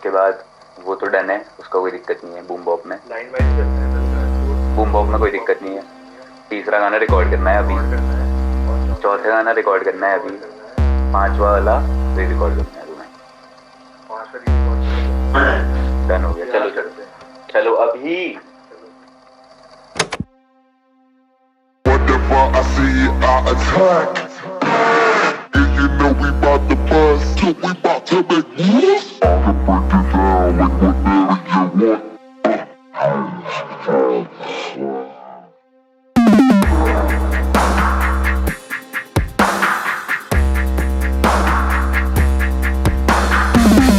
उसके बाद वो तो डन है, उसका कोई दिक्कत नहीं है। बूम बॉप में लाइन वाइज करते हैं, बूम बॉप में कोई दिक्कत नहीं है। तीसरा गाना रिकॉर्ड करना है अभी, चौथा गाना रिकॉर्ड करना है अभी, पांचवा वाला री रिकॉर्ड करना है तुम्हें। डन हो गया, चलो चलो चलो अभी। Whenever I see it, I attack. And you know we bout to bust, we bout to make moves. I can break it down with whatever you want.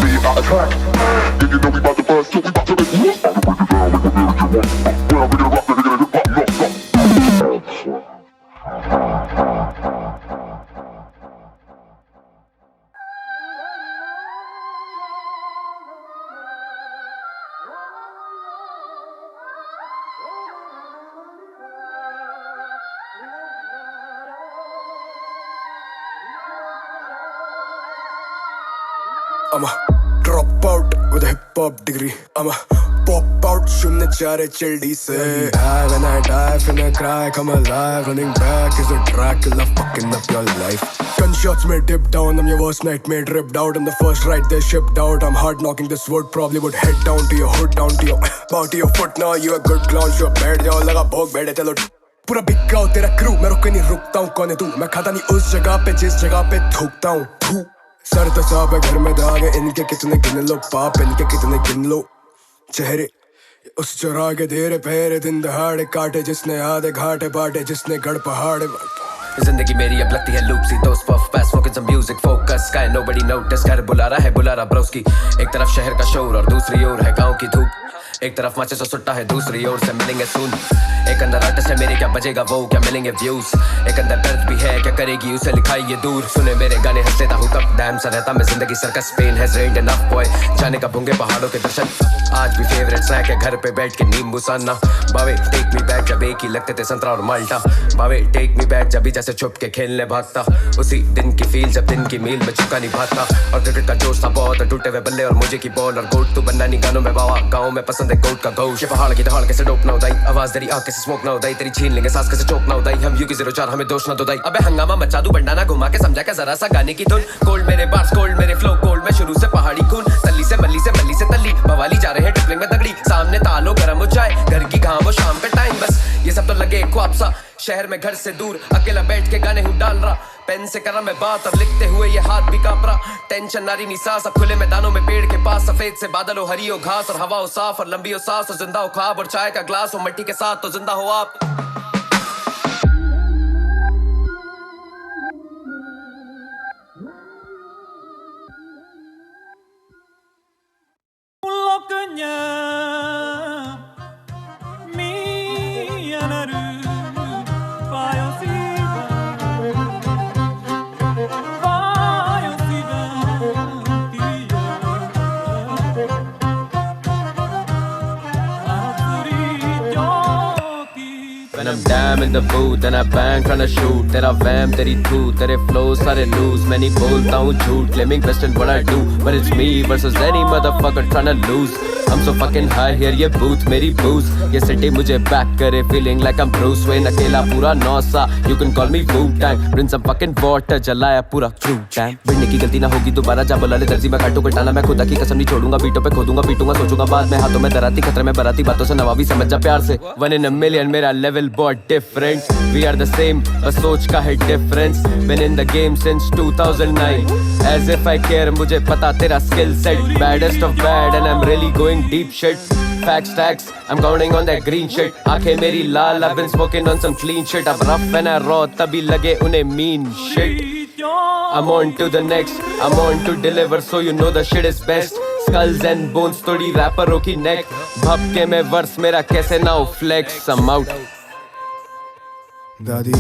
See, I attack. And you know we bout to bust, we bout to make moves. I can break it down with whatever you want. When I'm gonna rock, they're gonna hip hop, no stop. I'm a drop out with a hip hop degree. I'm a pop out, शून्य चारे चिल्डी से. Die when I die, finna cry, come alive. Running back is a Dracula, fucking up your life. Gunshots may dip down, I'm your worst nightmare, dripped out. On the first ride they shipped out. I'm hard knocking this word, probably would head down to your hood, down to your bow to your foot. Now you a good clown, sure बैठ जाओ लगा भोग बैठे चलो. पूरा बिक रहा हूँ तेरा क्रू, मैं रुक नहीं रुकता हूँ. कौन है तू? मैं खाता नहीं उस जगह पे जिस जगह पे थूकता हूँ. सर तो साफ है, घर में दाग है, इनके कितने गिन लो पाप, इनके कितने गिन लो चेहरे. उस चुरा के धीरे पहरे दिन दहाड़े काटे, जिसने आधे घाटे बाटे, जिसने गढ़ पहाड़े. जिंदगी मेरी अब लगती है लूप सी, दोस्त puff pass smoking some music focus काय नोबडी नोटिस. घर बुला रहा ब्रोस्की. एक तरफ शहर का शोर और दूसरी ओर है गांव की धूप. एक तरफ माचिस और सुट्टा है, दूसरी ओर से मिलेंगे सून. एक अंदर आर्टिस्ट है मेरे, क्या बजेगा वो, क्या मिलेंगे व्यूज. एक अंदर दर्द भी है, क्या करेगी उसे लिखाई ये दूर. सुने मेरे गाने हंस लेता हूँ कब, डैम सा रहता मैं जिंदगी circus. Pain has rained enough boy, जाने का भूंगे पहाड़ों के दर्शन. आज भी फेवरेट स्नैक है घर पे बैठ के नींबू साना. बावे टेक मी बैक जब एक ही लगते थे संतरा और माल्टा. बावे टेक मी बैक जब भी जैसे छुप के खेलने भागता. उसी दिन की फील जब दिन की मील में चुका नहीं भागता. और क्रिकेट का जोश था बहुत, टूटे हुए बल्ले और मुझे की बॉल. और गोट तू बनना नहीं गानों में बावा, गाँव में पसंद है गोट का गौश. ये पहाड़ की दहाड़ कैसे डोप ना उदाई, आवाज तेरी आंख कैसे स्मोक ना उदाई. तेरी छीन लेंगे सांस कैसे चोक ना उदाई. हम यू की 04 हमें दोष ना दुदाई. अबे हंगामा मचा दूं बंडाना घुमा के, समझा क्या जरा सा गाने की धुन. कोल्ड मेरे बार्स कोल्ड मेरे फ्लो कोल्ड, मैं शुरू से पहाड़ी खून. तल्ली से मल्ली से तल्ली बवाली जा रहे हैं ट्रिपलिंग में तगड़ी. सामने तालो गरम हो जाए, घर की घाम हो शाम का टाइम. बस ये सब तो लगे ख्वाब सा, शहर में घर से दूर अकेला बैठ के गाने हूँ डाल रहा. पेन से करा मैं बात, अब लिखते हुए ये हाथ भी कांप रहा. टेंशन नारी नी सांस, अब खुले मैदानों में पेड़ के पास. सफेद से बादल हो, हरी हो घास, और हवा हो साफ, और लंबी हो सांस, और जिंदा हो ख्वाब. और चाय का ग्लास हो मिट्टी के साथ, तो जिंदा हो आप. When I'm damn in the booth and I bang tryna shoot. तेरा वैम तेरी थू, तेरे flow सारे loose. मैं नहीं बोलता हूँ झूठ, claiming best in what I do. But it's me versus any motherfucker tryna lose. I'm so fucking high here, ये booth मेरी booze. ये city मुझे back करे, feeling like I'm Bruce Wayne. अकेला पूरा Nausa, you can call me Wu-Tang. Bring some fucking water, जलाया पूरा crew tank. भिड़ने की गलती ना होगी दोबारा, जा बुला ले दर्जी. मैं काटू कटाना, मैं खुदा की कसम नहीं छोड़ूंगा. बीटों पे खोदूंगा, पीटूंगा, सोचूंगा बाद में. हाथों में दराती, खतरे में बराती, बातों से नवाबी समझ जा प्यार से. One in a million मेरा level बहुत different. We are the same, बस सोच का है difference. Been in the game since 2009. As if I care, मुझे पता तेरा skill set. Baddest of bad and I'm really going deep shit. Facts, stacks, I'm counting on that green shit. आंखें मेरी लाल, I've been smoking on some clean shit. अब rough and I raw, तभी लगे उन्हें mean shit. I'm on to the next, I'm on to deliver, so you know the shit is best. Skulls and bones तोड़ी रैपरों की neck. भपके में verse मेरा कैसे ना हो flex. I'm out. दादी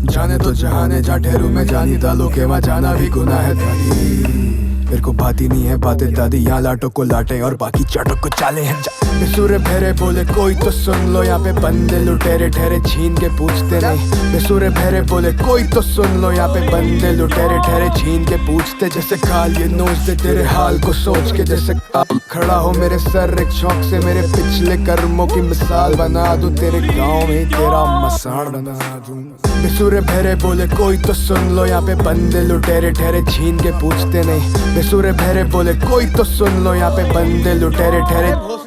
जाने तो जहाने जा ठहरू में जानी, दालों के वहाँ जाना भी गुनाह है. दादी मेरे को भाती नहीं है बातें दादी, यहाँ लाटो को लाटे और बाकी चाटो को चाले हैं। बेसुरे बहरे बोले कोई तो सुन लो, यहाँ पे बंदे लुटेरे ठहरे छीन के पूछते नहीं। बेसुरे बहरे बोले कोई तो सुन लो, यहाँ पे बंदे लुटेरे ठहरे छीन के पूछते। जैसे काल ये नोच दे तेरे हाल को सोच के, जैसे खड़ा हो मेरे सर एक शौक से, मेरे पिछले कर्मों की मिसाल बना दूं, तेरे गाँव में तेरा मसान बना दूं। बेसुरे बहरे बोले कोई तो सुन लो, यहाँ पे बंदे लुटेरे ठहरे छीन के पूछते नहीं। बेसुरे बहरे बोले कोई तो सुन लो, यहाँ पे बंदे लुटेरे ठहरे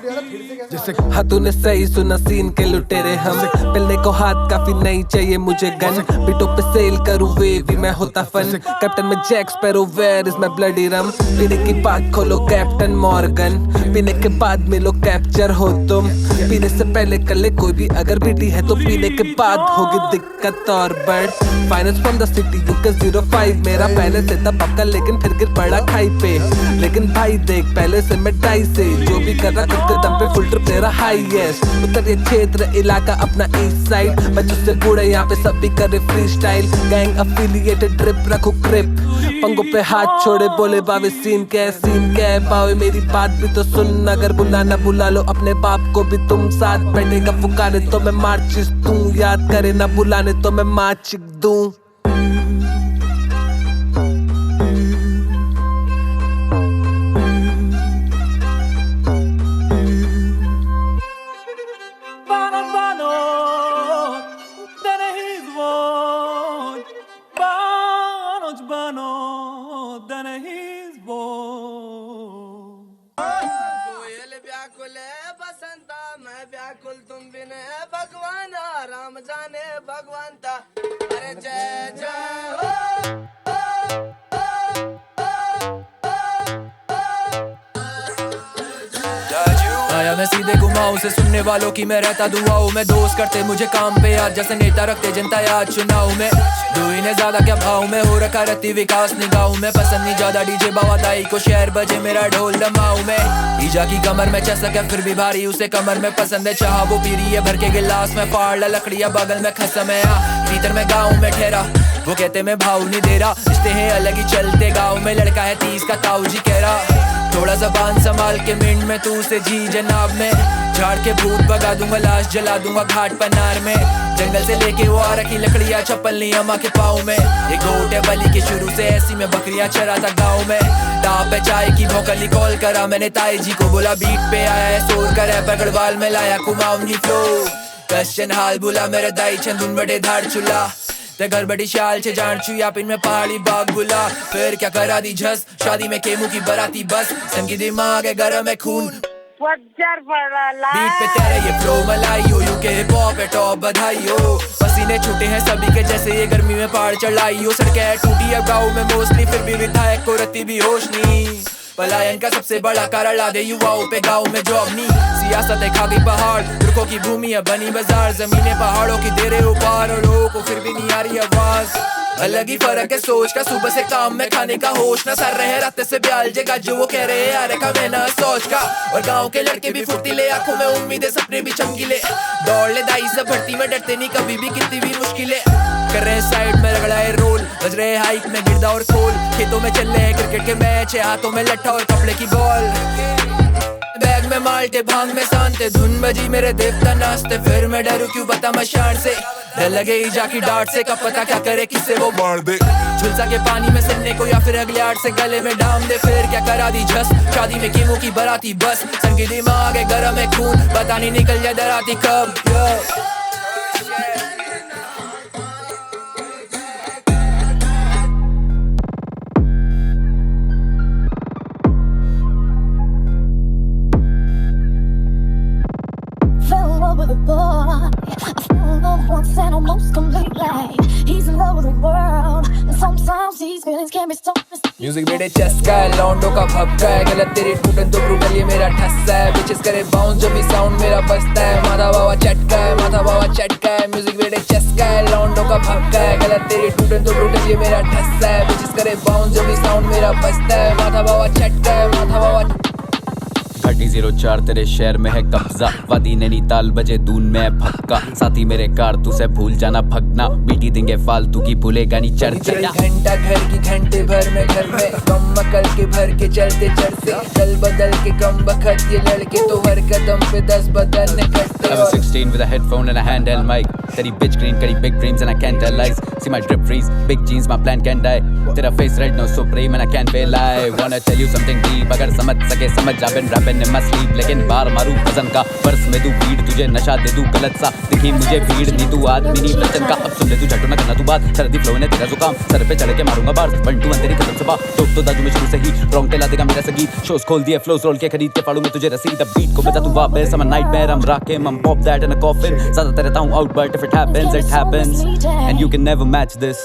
जैसे। हाँ तूने सही सुना, सीन के लुटेरे हम। पिलने को हाथ काफी नहीं चाहिए मुझे गन, बीटों पे सेल करूँ वेवी मैं होता फन। कैप्टन में Jack Sparrow, where is my bloody rum. पीने की बात खोलो कैप्टन मॉर्गन, पीने के बाद मिलो कैप्चर हो तुम। पीने से पहले कर ले कोई भी अगर बीटी है तो पीने के बाद होगी दिक्कत और बढ़। Finance from the city UK 05, मेरा पहले से था पक्का लेकिन फिर गिर पड़ा खाई पे। लेकिन भाई देख पहले से मैं डाई से, जो भी कर रहा खुद के दम पे फुल ट्रिप तेरा हाईएस्ट। उत्तरी क्षेत्र इलाका अपना ईस्ट साइड, बच्चों से बूढ़े यहाँ पे सब भी करे free style. Gang affiliated trip रखो क्रिप, पंगों पे हाथ छोड़े बोले बावे सीन क्या है बावे। मेरी बात भी तो सुन, अगर बुलाना बुला लो अपने बाप को भी तुम साथ। बैठेगा पुकारे तो मैं मार्चिस दूं, याद करे ना बुलाने तो मैं मार्चिक दूं। व्याकुल तुम बिन भगवान, राम जाने भगवंता। अरे जय जय हो। आया मैं सीधे घुमाऊं से सुनने वालों की मैं रहता दुआओं में। दोस्त करते मुझे काम पे याद, जैसे नेता रखते जनता याद चुनाव में। दुई ने ज्यादा क्या भाव में हो रखा रहती विकास निगाहों में। पसंद नहीं ज्यादा डीजे बाबा दाई को, शहर बजे मेरा ढोल दमाऊ में। ईजा की कमर में चसक है फिर भी भारी, उसे कमर में पसंद है चाह वो पीरी है। भर के गिलास में फाड़ लकड़ियां बगल में खसम है। भीतर में गाँव में ठहरा, वो कहते मैं भाव नहीं दे रहा। रिश्ते हैं अलग ही चलते गाँव में, लड़का है 30 का ताऊ जी कह रहा। थोड़ा जबान संभाल के मिनट में तू से जी जनाब में। झाड़ के भूत भगा दूंगा, लाश जला दूंगा घाट पनार में। जंगल से लेके वो आ रखी लकड़ियां, चप्पल नहीं अम्मा के पाँव में। ये गोट है बली के शुरू से ऐसी में बकरियां चराता गाँव में। टाप पे चाय की भोकली कॉल करा मैंने ताई जी को, बोला बीट पे आया है सोर कर है पकड़वाल में लाया कुमाऊनी फ्लो। क्वेश्चन हाल बोला मेरे दाई चंदुन बड़े धाड़ चुला। ते घर बड़ी शाल से जान छू या पिन में पहाड़ी बाग बुला। फिर क्या करा दी झस, शादी में केमू की बराती बस। संगी दिमाग है गरम है खून, बीट पे तेरे ये फ्लो मलाई हो। यूके हिप हॉप है टॉप बधाई हो। पसीने छूटे हैं सभी के जैसे ये गर्मी में पहाड़ चढ़ाई हो। सड़कें टूटी अब गाँव में मोस्टली, फिर भी विधायक को रत्ती भी होश नहीं। पलायन का सबसे बड़ा कारण ला दे युवाओं पे गाँव में जॉब नहीं। सियासत है खा गई पहाड़, रुखों की भूमि है बनी बाजार। जमीनें पहाड़ों की दे रहे उपार और लोगों को फिर भी नहीं आ रही आवाज। अलग ही फर्क है सोच का, सुबह से काम में खाने का होश न सर रहे। रात से ब्याल जगह जो वो कह रहे यार का मैं ना सोच का। और गाँव के लड़के भी फुर्तीले, आंखों में उम्मीदें सपने भी चमकीले। दौड़ ले दाई से भर्ती में डरते नहीं कभी भी, कितनी भी मुश्किलें। कर रहे साइड में रगड़ा है रोल, बज रहे हाइक में गिरदा और खोल। खेतों में चल रहे क्रिकेट के मैच है, हाथों में लट्ठा और कपड़े की बॉल। बैग में माल्टे भांग में सांते, धुन बजी मेरे देवता नाचते। फिर मैं डरू क्यों बता मशान से, डर लगे ईजा की डांट से। कब पता क्या करे किसे वो मार दे, झुलसा के पानी में सिरने को या फिर अगले आठ से गले में डाम दे। फिर क्या करा दी झस, शादी में केमू की बराती बस। संगी दिमाग है गरम है खून, पता नहीं निकल जाए डराती कब। With a boy, I fell in love once and almost completely. He's in love with the world, and sometimes these feelings can be so misleading. Music बेटे चस्का है, लौंडों का भपका है। गलत तेरी टूटन तो ब्रूटल ये मेरा ठस्सा है। बिचेस करे बाउंस जब भी साउंड मेरा बजता है। माथा बाबा चटका है, माथा बाबा चटका है। म्यूजिक बेटे चस्का है, लौंडों का भपका है। गलत तेरी टूटन तो ब्रूटल ये मेरा ठस्सा है। बिचेस करे बाउंस जब भी साउंड मेरा बजता है। माथा बाबा चटका है, माथा बाबा 3004 तेरे शहर में है कब्जा। वादी नैनीताल बजे दून में भक्का। साथी मेरे कार तू से भूल जाना भगना। बीटी देंगे फालतू की भूलेगा नहीं चर्चा। घंटा घर की घंटे भर में घर में कम कल के भर के चलते चढ़ते दल बदल के कम बखत ये लड़के तो हर कदम पे 10 बदलने करते I was 16 with a headphone and a handheld mic. Teri bitch green, kari big dreams and I can't tell lies. See my drip freeze, big jeans, my plan can't die. Tera face red, no supreme and I can't be lie. Wanna tell you something deep, agar samajh sake samajh. I've been rapping in my sleep, lekin baar maru फजन का वर्ष में तू भीड़ तुझे नशा दे दूं गलत सा दिखी मुझे भीड़ दी तू आदमी नहीं बच्चन का अब सुन ले तू झटो ना करना तू बात सर्दी फ्लो ने तेरा जुकाम सर पे चढ़ के मारूंगा बार 1 2 तेरी कसम से बा तो दादू में शुरू से ही रॉन्ग टेला देगा मेरा संगीत शोज खोल दिए फ्लोज रोल के खरीद के फाड़ू में तुझे रसीद अब बीट को बजा तू वापस I'm a nightmare I'm rocking I'm pop that in a coffin ज़्यादातर रहता हूँ out but if it happens and you can never match this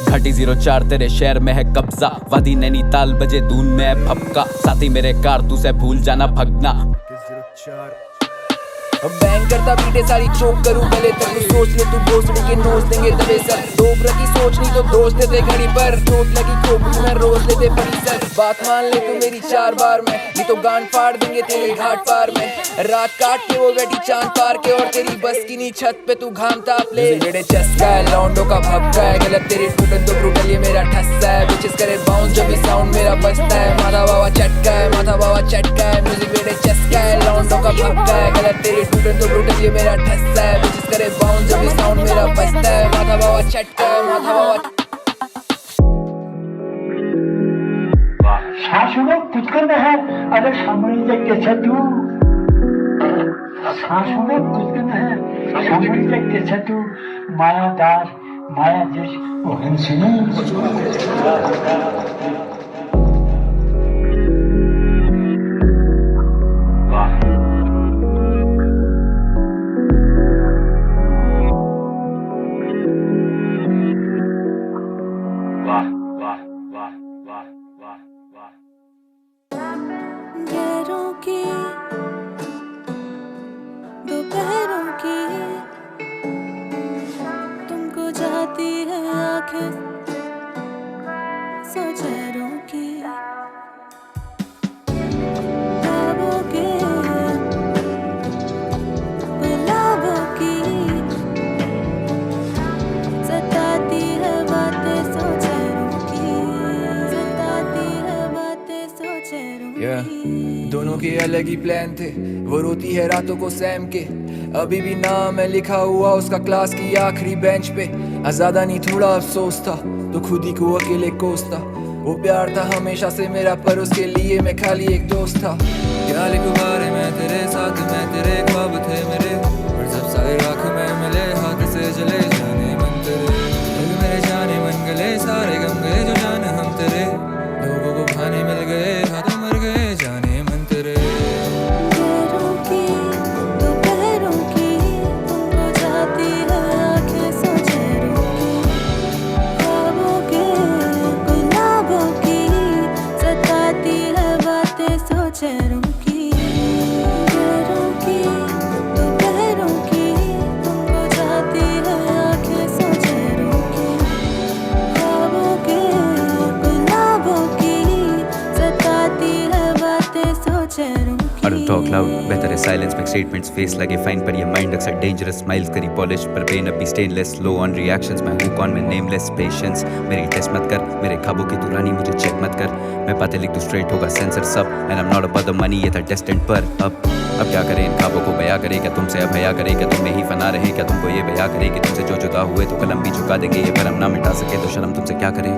घाटी 04 तेरे शहर में है कब्जा वादी नैनीताल बजे दून में है भपका साथी मेरे कारतूस है भूल जाना भगना बैंग करता पीटे सारी चोक करूं गले तक तू सोच ले तू भोसड़ी के नोच देंगे तबे सर दो प्रति सोच नहीं तो दोस्त देते घड़ी पर चोट लगी खोपड़ी में रोज लेते बड़ी सर बात मान ले तू मेरी 4 बार में नहीं तो गांड फाड़ देंगे तेरे घाट पार में रात काट के वो बैठी चांद पार के और तेरी बस की नी छत पे तू घाम ताप ले मेरे चस्का है लौंडो का भपका है गलत तेरी टूटन तो ब्रूटल ये मेरा ठस्सा है बिचेस करे बाउंस जब भी साउंड मेरा बजता है माथा बाबा चटका है म्यूजिक मेरे चस्का है लौंडो का भपका है गलत तेरी टूटन तो ब्रूटल ये मेरा ठस्सा है बिचेस करे बाउंस जब भी साउंड मेरा बजता है माथा बाबा चटका है माथा बाबा শাসনে কুচকানো है अगर सामने कैसे तू শাসনে कुचकानो है सामने कैसे तू मायादार माया जिस वो हंसने दोनों के अलग ही प्लान थे वो रोती है रातों को सैम के अभी भी नाम है लिखा हुआ उसका क्लास की आखिरी बेंच पे आजादा नहीं थोड़ा अफसोस था तो खुद ही को अकेले कोसता वो प्यार था हमेशा से मेरा पर उसके लिए मैं खाली एक दोस्त था क्या लिखूं बारे में तेरे साथ मैं तेरे ख्वाब थे मेरे पर सब सारे आँख में मिले हाथ से चले जाने मन तेरे मेरे जाने मन गले सारे गम गए जो जान हम तेरे लोगों को खाने मिल गए हाथ मर गए जाने मन तेरे I don't talk loud, बेहतर है साइलेंस में स्टेटमेंट्स फेस लगे फाइन पर ये माइंड अक्सर डेंजरस स्माइल्स करी पॉलिश पर पेन अभी स्टेनलेस लो ऑन रिएक्शंस मैं हूँ कौन मैं नेमलेस पेशेंस मेरी टेस्ट मत कर मेरे ख्वाबों की तू रानी मुझे चेक मत कर मैं बातें लिख दूँ स्ट्रेट होगा सेंसर सब and I am not about the money ये था डेस्टिन्ड पर अब क्या करें इन ख्वाबों को बयां करें क्या तुमसे अब हया करें क्या तुम में ही फना रहे क्या तुमको ये बयां करें कि तुमसे जो जुदा हुए तो कलम भी झुका देंगे ये भरम ना मिटा सके तो शर्म तुमसे क्या करें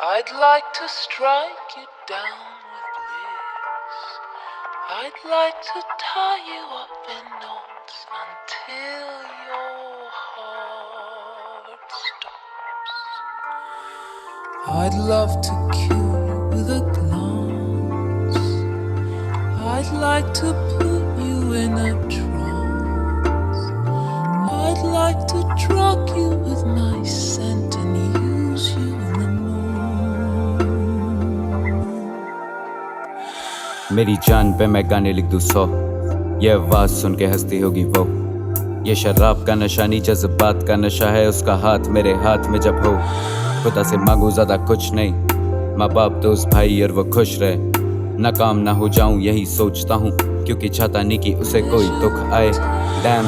I'd like to strike you down with bliss. I'd like to tie you up in knots until your heart stops. I'd love to kill you with a glance. I'd like to put you in a trance. I'd like to drug you with my scent and use you in the मेरी जान पे मैं गाने लिख दूं 100 ये आवाज सुन के हंसती होगी वो ये शराब का नशा नहीं जज्बात का नशा है उसका हाथ मेरे हाथ में जब हो खुदा से मांगू ज्यादा कुछ नहीं माँ बाप दोस्त भाई और वो खुश रहे नाकाम ना हो जाऊं यही सोचता हूँ क्योंकि चाहता नहीं कि उसे कोई दुख आए डैम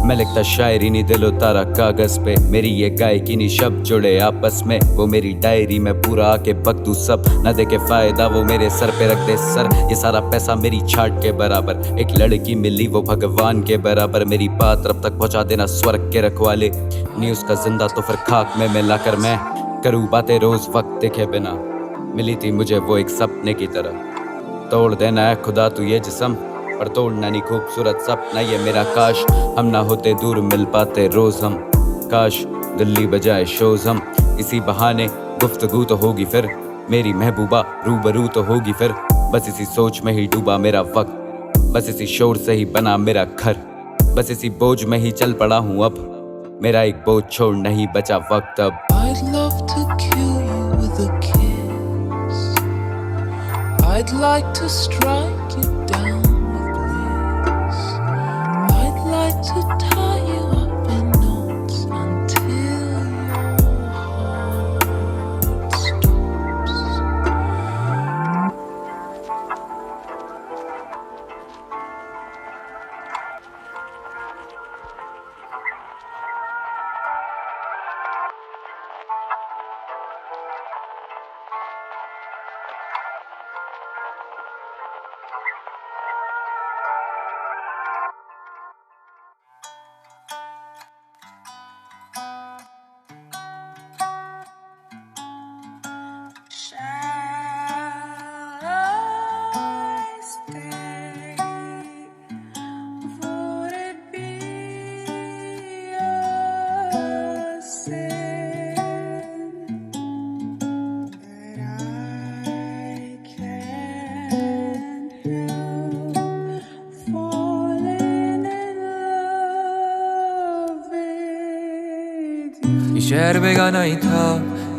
मैं लिखता शायरी नहीं दिलो तारा कागज पे मेरी ये गायकी नहीं शब्द जुड़े आपस में वो मेरी डायरी में पूरा आके बक दूं सब न देखे फायदा वो मेरे सर पे रख दे सर ये सारा पैसा मेरी छाट के बराबर एक लड़की मिली वो भगवान के बराबर मेरी बात रब तक पहुंचा देना स्वर्ग के रखवाले नहीं उसका जिंदा तो फिर खाक में मिलाकर मैं करूँ बातें रोज वक्त देखे बिना मिली थी मुझे वो एक सपने की तरह तोड़ देना है खुदा तू ये जिस्म पर तोड़ना नहीं खूबसूरत सपना ये मेरा काश हम ना होते दूर मिल पाते रोज हम काश दिल्ली बजाए शोज हम इसी बहाने गुफ्तगू तो होगी फिर मेरी महबूबा रूबरू तो होगी फिर बस इसी सोच में ही डूबा मेरा वक्त बस इसी शोर से ही बना मेरा घर बस इसी बोझ में ही चल पड़ा हूँ अब मेरा एक बोझ छोड़ नहीं बचा वक्त अब I'd love to kill you with a kiss. I'd like to strike you down with bliss. I'd like to tie you up in knots until your heart stops. शहर बेगाना ही था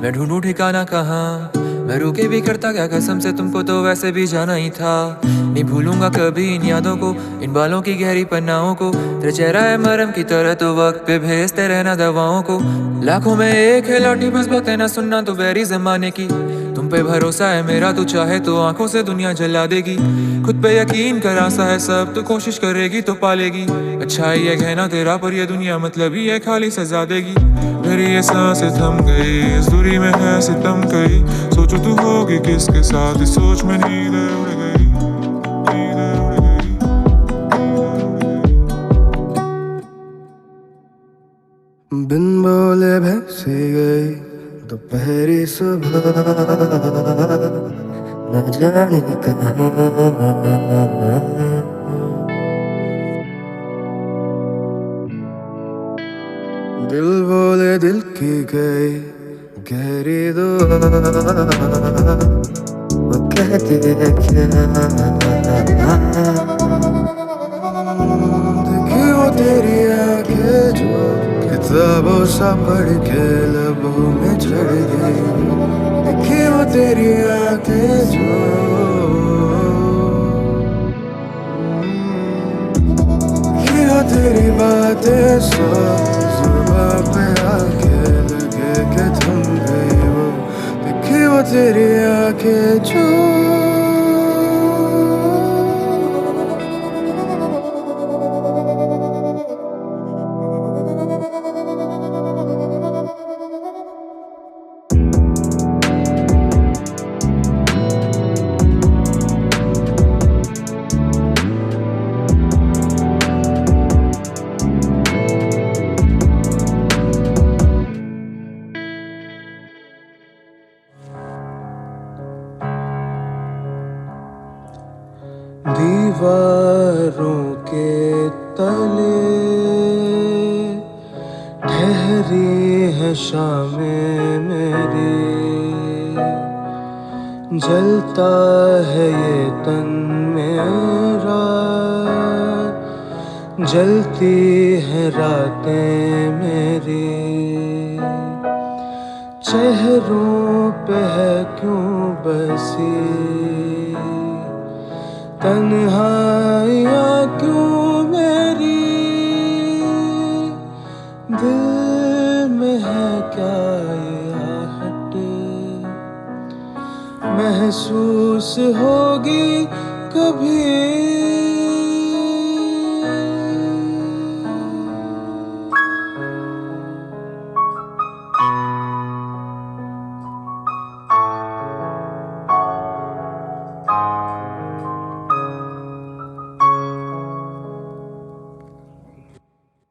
मैं ढूंढूं ठिकाना कहाँ मैं रुके भी करता क्या कसम से तुमको तो वैसे भी जाना ही था नहीं भूलूंगा कभी इन यादों को इन बालों की गहरी पन्नाओं को तेरा चेहरा है मरहम की तरह तो वक्त पे भेजते रहना दवाओं को लाखों में एक है लौटी बस बातें ना सुनना तो बैरी जमाने की तुम पे भरोसा है मेरा तू चाहे तो आंखों से दुनिया जला देगी खुद पे यकीन कर आसा है सब तो कोशिश करेगी तो पालेगी अच्छा ही है कहना तेरा पर ये दुनिया मतलब ही है खाली सजा देगी मेरी ये सांसें थम गई इस दूरी में है सितम कई सोचो तू होगी किसके साथ इस सोच में नींद उड़ गई बिन बोले भैंसी गई दोपहरी सुबह न जाने कहाँ दिल बोले दिल की गई गहरी दुआ वो कहती है क्या देखी वो तेरी आंखें जो किताबों सा पढ़ के लबों में चढ़ गई देखी वो तेरी आंखें जो देखी वो तेरी बातें जुबां पे आके लगे के थम गई वो देखी वो तेरी आंखें जो दीवारों के तले ठहरी है शामें मेरी, जलता है ये तन मेरा, जलती है रातें मेरी। चेहरों पे है क्यों बसी तन्हाइयाँ क्यों मेरी, दिल में है क्या ये आहट, महसूस होगी कभी।